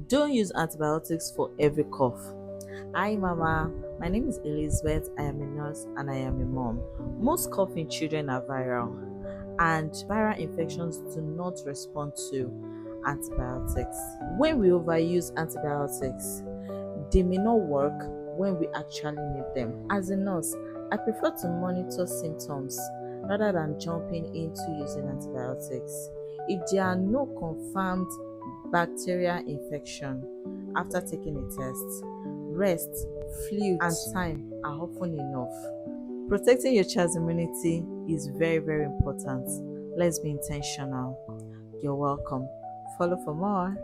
Don't use antibiotics for every cough. Hi, Mama. My name is Elizabeth. I am a nurse and I am a mom. Most cough in children are viral, and viral infections do not respond to antibiotics. When we overuse antibiotics, they may not work when we actually need them. As a nurse, I prefer to monitor symptoms rather than jumping into using antibiotics. If there are no confirmed bacterial infection after taking a test, rest, fluids, and time are often enough. Protecting your child's immunity is very, very important. Let's be intentional. You're welcome. Follow for more.